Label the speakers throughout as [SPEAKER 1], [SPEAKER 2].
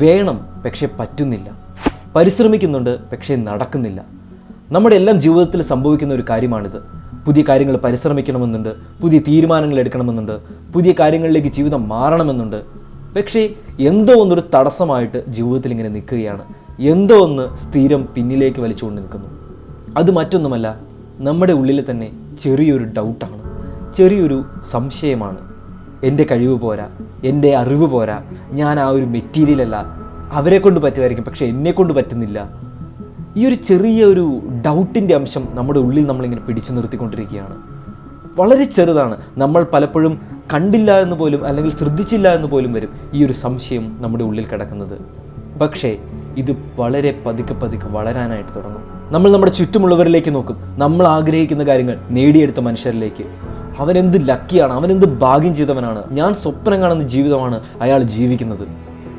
[SPEAKER 1] വേണം പക്ഷേ പറ്റുന്നില്ല, പരിശ്രമിക്കുന്നുണ്ട് പക്ഷേ നടക്കുന്നില്ല. നമ്മുടെ എല്ലാം ജീവിതത്തിൽ സംഭവിക്കുന്ന ഒരു കാര്യമാണിത്. പുതിയ കാര്യങ്ങൾ പരിശ്രമിക്കണമെന്നുണ്ട്, പുതിയ തീരുമാനങ്ങൾ എടുക്കണമെന്നുണ്ട്, പുതിയ കാര്യങ്ങളിലേക്ക് ജീവിതം മാറണമെന്നുണ്ട്. പക്ഷേ എന്തോ ഒന്നൊരു തടസ്സമായിട്ട് ജീവിതത്തിൽ ഇങ്ങനെ നിൽക്കുകയാണ്. എന്തോ ഒന്ന് സ്ഥിരം പിന്നിലേക്ക് വലിച്ചുകൊണ്ട് നിൽക്കുന്നു. അത് മറ്റൊന്നുമല്ല, നമ്മുടെ ഉള്ളിൽ തന്നെ ചെറിയൊരു ഡൗട്ടാണ്, ചെറിയൊരു സംശയമാണ്. എൻ്റെ കഴിവ് പോരാ, എൻ്റെ അറിവ് പോരാ, ഞാൻ ആ ഒരു മെറ്റീരിയലല്ല, അവരെ കൊണ്ട് പറ്റുമായിരിക്കും പക്ഷേ എന്നെക്കൊണ്ട് പറ്റുന്നില്ല. ഈ ഒരു ചെറിയ ഒരു ഡൗട്ടിൻ്റെ അംശം നമ്മുടെ ഉള്ളിൽ നമ്മളിങ്ങനെ പിടിച്ചു നിർത്തിക്കൊണ്ടിരിക്കുകയാണ്. വളരെ ചെറുതാണ്, നമ്മൾ പലപ്പോഴും കണ്ടില്ല എന്ന് പോലും അല്ലെങ്കിൽ ശ്രദ്ധിച്ചില്ല എന്ന് പോലും വരും ഈ ഒരു സംശയം നമ്മുടെ ഉള്ളിൽ കിടക്കുന്നത്. പക്ഷേ ഇത് വളരെ പതുക്കെ പതുക്കെ വളരാനായിട്ട് തുടങ്ങും. നമ്മൾ നമ്മുടെ ചുറ്റുമുള്ളവരിലേക്ക് നോക്കും, നമ്മൾ ആഗ്രഹിക്കുന്ന കാര്യങ്ങൾ നേടിയെടുത്ത മനുഷ്യരിലേക്ക്. അവനെന്ത് ലക്കിയാണ്, അവനെന്ത് ഭാഗ്യം ചെയ്തവനാണ്, ഞാൻ സ്വപ്നം കാണുന്ന ജീവിതമാണ് അയാൾ ജീവിക്കുന്നത്.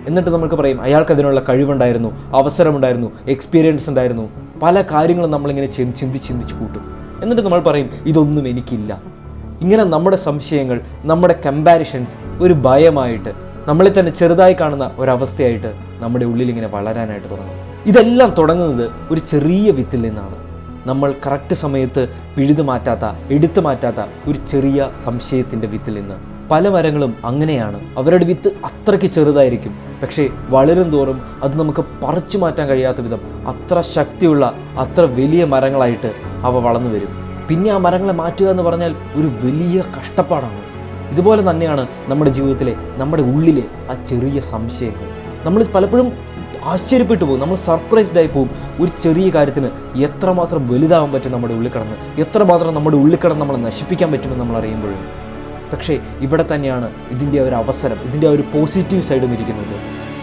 [SPEAKER 1] എന്നിട്ട് നമുക്ക് പറയും അയാൾക്ക് അതിനുള്ള കഴിവുണ്ടായിരുന്നു, അവസരമുണ്ടായിരുന്നു, എക്സ്പീരിയൻസ് ഉണ്ടായിരുന്നു. പല കാര്യങ്ങളും നമ്മളിങ്ങനെ ചിന്തിച്ച് കൂട്ടും. എന്നിട്ട് നമ്മൾ പറയും ഇതൊന്നും എനിക്കില്ല. ഇങ്ങനെ നമ്മുടെ സംശയങ്ങൾ, നമ്മുടെ കമ്പാരിഷൻസ് ഒരു ഭയമായിട്ട്, നമ്മളെ തന്നെ ചെറുതായി കാണുന്ന ഒരവസ്ഥയായിട്ട് നമ്മുടെ ഉള്ളിൽ ഇങ്ങനെ വളരാനായിട്ട് തുടങ്ങും. ഇതെല്ലാം തുടങ്ങുന്നത് ഒരു ചെറിയ വിത്തിൽ നിന്നാണ്. നമ്മൾ കറക്റ്റ് സമയത്ത് എടുത്തു മാറ്റാത്ത ഒരു ചെറിയ സംശയത്തിൻ്റെ വിത്തിൽ നിന്ന്. പല മരങ്ങളും അങ്ങനെയാണ്, അവരുടെ വിത്ത് അത്രയ്ക്ക് ചെറുതായിരിക്കും, പക്ഷേ വളരും തോറും അത് നമുക്ക് പറിച്ചു മാറ്റാൻ കഴിയാത്ത വിധം അത്ര ശക്തിയുള്ള, അത്ര വലിയ മരങ്ങളായിട്ട് അവ വളർന്നു വരും. പിന്നെ ആ മരങ്ങളെ മാറ്റുക എന്ന് പറഞ്ഞാൽ ഒരു വലിയ കഷ്ടപ്പാടാണ്. ഇതുപോലെ തന്നെയാണ് നമ്മുടെ ജീവിതത്തിലെ, നമ്മുടെ ഉള്ളിലെ ആ ചെറിയ സംശയങ്ങൾ. നമ്മൾ പലപ്പോഴും ആശ്ചര്യപ്പെട്ടു പോകും, നമ്മൾ സർപ്രൈസ്ഡ് ആയി പോകും. ഒരു ചെറിയ കാര്യത്തിന് എത്രമാത്രം വലുതാവാൻ പറ്റും നമ്മുടെ ഉള്ളിൽ കിടന്ന്, എത്രമാത്രം നമ്മുടെ ഉള്ളിൽ കിടന്ന് നമ്മളെ നശിപ്പിക്കാൻ പറ്റുമെന്ന് നമ്മൾ അറിയുമ്പോഴും. പക്ഷേ ഇവിടെ തന്നെയാണ് ഇതിൻ്റെ ഒരു അവസരം, ഇതിൻ്റെ ഒരു പോസിറ്റീവ് സൈഡും ഇരിക്കുന്നത്.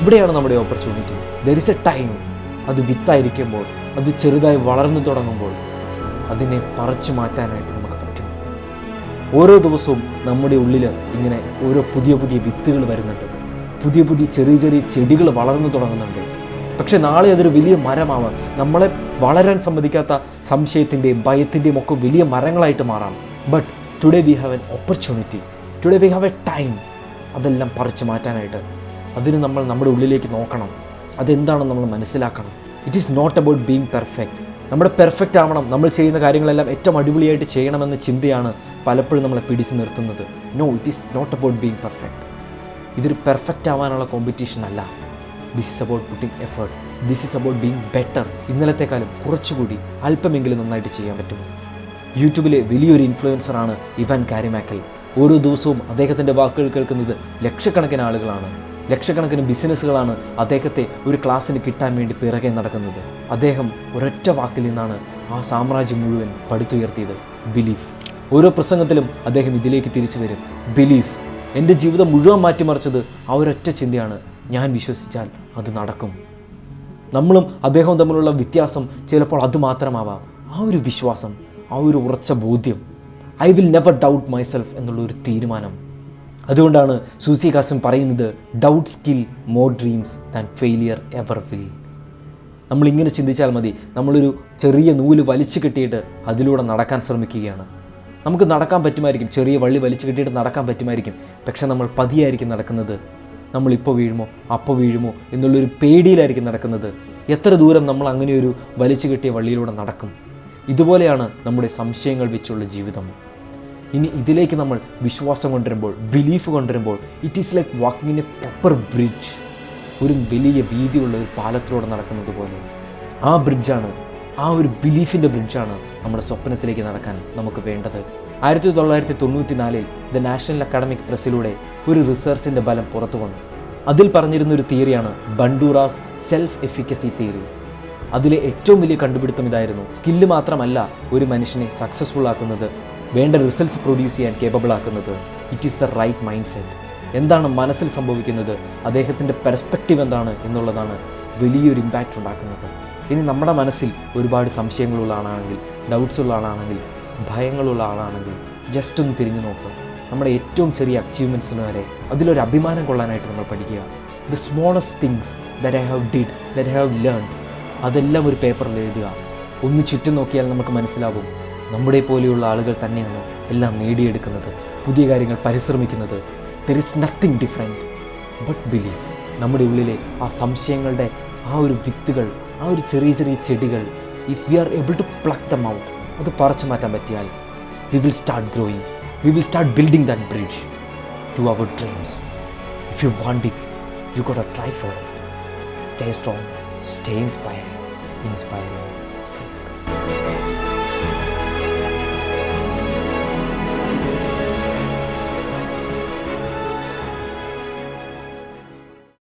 [SPEAKER 1] ഇവിടെയാണ് നമ്മുടെ opportunity. There is A time. അത് വിത്തായിരിക്കുമ്പോൾ, അത് ചെറുതായി വളർന്നു തുടങ്ങുമ്പോൾ അതിനെ പറിച്ചു മാറ്റാനായിട്ട് നമുക്ക് പറ്റും. ഓരോ ദിവസവും നമ്മുടെ ഉള്ളിൽ ഇങ്ങനെ ഓരോ പുതിയ വിത്തുകൾ വരുന്നുണ്ട്, പുതിയ ചെറിയ ചെടികൾ വളർന്നു തുടങ്ങുന്നുണ്ട്. പക്ഷെ നാളെ അതൊരു വലിയ മരമാവാം, നമ്മളെ വളരാൻ സമ്മതിക്കാത്ത സംശയത്തിൻ്റെയും ഭയത്തിൻ്റെയും ഒക്കെ വലിയ മരങ്ങളായിട്ട് മാറാം. But today we have an opportunity, today we have A time. അതെല്ലാം പറിച്ചു മാറ്റാനായിട്ട് അതിന് നമ്മൾ നമ്മുടെ ഉള്ളിലേക്ക് നോക്കണം. അതെന്താണെന്ന് നമ്മൾ മനസ്സിലാക്കണം. It is not about being perfect. നമ്മുടെ പെർഫെക്റ്റ് ആവണം, നമ്മൾ ചെയ്യുന്ന കാര്യങ്ങളെല്ലാം ഏറ്റവും അടിപൊളിയായിട്ട് ചെയ്യണമെന്ന ചിന്തയാണ് പലപ്പോഴും നമ്മളെ പിടിച്ചു നിർത്തുന്നത്. No, it is not about being perfect. ഇതൊരു പെർഫെക്റ്റ് ആവാനുള്ള കോമ്പറ്റീഷൻ അല്ല. This is about putting effort. This is about being better. ഇന്നലത്തെക്കാളും കുറച്ചുകൂടി അല്പമെങ്കിലും നന്നായിട്ട് ചെയ്യാൻ പറ്റും. യൂട്യൂബിലെ വലിയൊരു ഇൻഫ്ലുവൻസറാണ് ഇവാൻ കാരിമാക്കൽ. ഓരോ ദിവസവും അദ്ദേഹത്തിൻ്റെ വാക്കുകൾ കേൾക്കുന്നത് ലക്ഷക്കണക്കിന് ആളുകളാണ്, ലക്ഷക്കണക്കിന് ബിസിനസ്സുകളാണ് അദ്ദേഹത്തെ ഒരു ക്ലാസ്സിന് കിട്ടാൻ വേണ്ടി പിറകെ നടക്കുന്നത്. അദ്ദേഹം ഒരൊറ്റ വാക്കിൽ നിന്നാണ് ആ സാമ്രാജ്യം മുഴുവൻ പടുത്തുയർത്തിയത്: ബിലീഫ്. ഓരോ പ്രസംഗത്തിലും അദ്ദേഹം ഇതിലേക്ക് തിരിച്ചു വരും: ബിലീഫ്. എൻ്റെ ജീവിതം മുഴുവൻ മാറ്റിമറിച്ചത് ആ ഒരൊറ്റ ചിന്തയാണ്: ഞാൻ വിശ്വസിച്ചാൽ അത് നടക്കും. നമ്മളും അദ്ദേഹവും തമ്മിലുള്ള വ്യത്യാസം ചിലപ്പോൾ അത് മാത്രമാവാം. ആ ഒരു വിശ്വാസം, ആ ഒരു ഉറച്ച ബോധ്യം, I will never doubt myself എന്നുള്ളൊരു തീരുമാനം. അതുകൊണ്ടാണ് സൂസി കാസിം പറയുന്നത്: doubts kill more dreams than failure ever will. നമ്മളിങ്ങനെ ചിന്തിച്ചാൽ മതി. നമ്മളൊരു ചെറിയ നൂല് വലിച്ചു കെട്ടിയിട്ട് അതിലൂടെ നടക്കാൻ ശ്രമിക്കുകയാണ്. നമുക്ക് നടക്കാൻ പറ്റുമായിരിക്കും, ചെറിയ വള്ളി വലിച്ചു കെട്ടിയിട്ട് നടക്കാൻ പറ്റുമായിരിക്കും. പക്ഷെ നമ്മൾ പതിയായിരിക്കും നടക്കുന്നത്. നമ്മളിപ്പോൾ വീഴുമോ അപ്പോൾ വീഴുമോ എന്നുള്ളൊരു പേടിയിലായിരിക്കും നടക്കുന്നത്. എത്ര ദൂരം നമ്മൾ അങ്ങനെയൊരു വലിച്ചു കെട്ടിയ വള്ളിയിലൂടെ നടക്കും? ഇതുപോലെയാണ് നമ്മുടെ സംശയങ്ങൾ വെച്ചുള്ള ജീവിതം. ഇനി ഇതിലേക്ക് നമ്മൾ വിശ്വാസം കൊണ്ടുവരുമ്പോൾ, ബിലീഫ് കൊണ്ടുവരുമ്പോൾ, it is like walking in A proper bridge. ഒരു വലിയ വീതിയുള്ള ഒരു പാലത്തിലൂടെ നടക്കുന്നത് പോലെ. ആ ബ്രിഡ്ജാണ്, ആ ഒരു ബിലീഫിൻ്റെ ബ്രിഡ്ജാണ് നമ്മുടെ സ്വപ്നത്തിലേക്ക് നടക്കാൻ നമുക്ക് വേണ്ടത്. 1994 ദ നാഷണൽ അക്കാഡമിക് പ്രസ്സിലൂടെ ഒരു റിസർച്ചിൻ്റെ ഫലം പുറത്തു വന്നു. അതിൽ പറഞ്ഞിരുന്നൊരു തിയറിയാണ് ബണ്ടൂറാസ് സെൽഫ് എഫിക്കസി തിയറി. അതിലെ ഏറ്റവും വലിയ കണ്ടുപിടുത്തം ഇതായിരുന്നു: സ്കില്ല് മാത്രമല്ല ഒരു മനുഷ്യനെ സക്സസ്ഫുൾ ആക്കുന്നത്, വേണ്ട റിസൾട്ട്സ് പ്രൊഡ്യൂസ് ചെയ്യാൻ കേപ്പബിൾ ആക്കുന്നത്. It is the right mindset. എന്താണ് മനസ്സിൽ സംഭവിക്കുന്നത്, അദ്ദേഹത്തിൻ്റെ പെർസ്പെക്റ്റീവ് എന്താണ് എന്നുള്ളതാണ് വലിയൊരു ഇമ്പാക്റ്റ് ഉണ്ടാക്കുന്നത്. ഇനി നമ്മുടെ മനസ്സിൽ ഒരുപാട് സംശയങ്ങളുള്ള ആളാണെങ്കിൽ, ഡൗട്ട്സ് ഉള്ള ആളാണെങ്കിൽ, ഭയങ്ങളുള്ള ആളാണെങ്കിൽ ജസ്റ്റ് ഒന്ന് തിരിഞ്ഞു നോക്കുക. നമ്മുടെ ഏറ്റവും ചെറിയ അച്ചീവ്മെൻറ്റ്സിന് വരെ അതിലൊരു അഭിമാനം കൊള്ളാനായിട്ട് നമ്മൾ പഠിക്കുക. The smallest things that I have did, that I have learned, അതെല്ലാം ഒരു പേപ്പറിൽ എഴുതുക. ഒന്ന് ചുറ്റും നോക്കിയാൽ നമുക്ക് മനസ്സിലാവും നമ്മുടെ പോലെയുള്ള ആളുകൾ തന്നെയാണ് എല്ലാം നേടിയെടുക്കുന്നത്, പുതിയ കാര്യങ്ങൾ പരിശ്രമിക്കുന്നത്. There is nothing different but belief. നമ്മുടെ ഉള്ളിലെ ആ സംശയങ്ങളുടെ ആ ഒരു വിത്തുകൾ, ആ ഒരു ചെറിയ ചെറിയ ചെടികൾ, if we are able to pluck them out, അത് പറിച്ചു മാറ്റാൻ പറ്റിയാൽ we will start growing, we will start building that bridge to our dreams. If you want it, you got try for it. Stay strong, stay inspiring, free.